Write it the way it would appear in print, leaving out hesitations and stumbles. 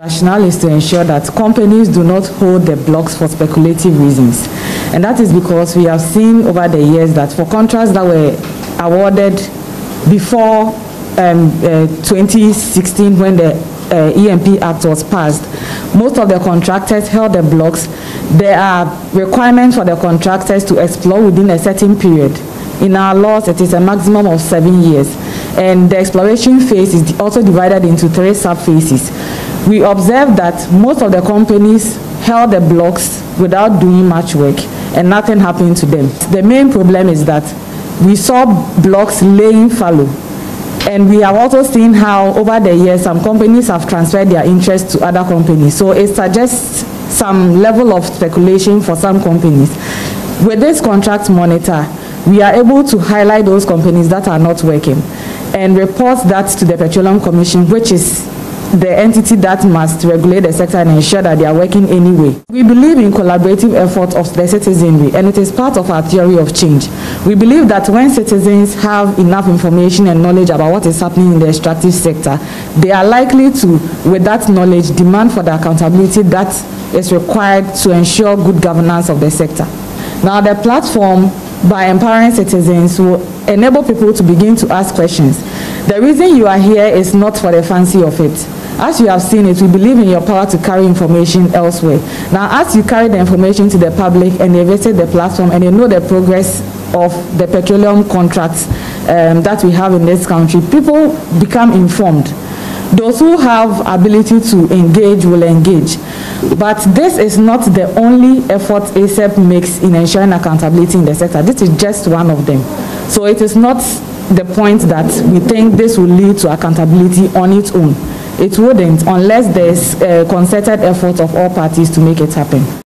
Rationale is to ensure that companies do not hold the blocks for speculative reasons. And that is because we have seen over the years that for contracts that were awarded before 2016, when the EMP Act was passed, most of the contractors held the blocks. There are requirements for the contractors to explore within a certain period. In our laws, it is a maximum of 7 years. And the exploration phase is also divided into 3 sub-phases. We observed that most of the companies held the blocks without doing much work, and nothing happened to them. The main problem is that we saw blocks laying fallow. And we have also seen how over the years some companies have transferred their interest to other companies. So it suggests some level of speculation for some companies. With this contract monitor, we are able to highlight those companies that are not working and report that to the Petroleum Commission, which is the entity that must regulate the sector and ensure that they are working anyway. We believe in collaborative efforts of the citizenry, and it is part of our theory of change. We believe that when citizens have enough information and knowledge about what is happening in the extractive sector, they are likely to, with that knowledge, demand for the accountability that is required to ensure good governance of the sector. Now, the platform, by empowering citizens, will enable people to begin to ask questions. The reason you are here is not for the fancy of it. As you have seen it, we believe in your power to carry information elsewhere. Now, as you carry the information to the public and they visit the platform and they know the progress of the petroleum contracts that we have in this country, people become informed. Those who have ability to engage will engage. But this is not the only effort ACEP makes in ensuring accountability in the sector. This is just one of them. So it is not the point that we think this will lead to accountability on its own. It wouldn't unless there's a concerted effort of all parties to make it happen.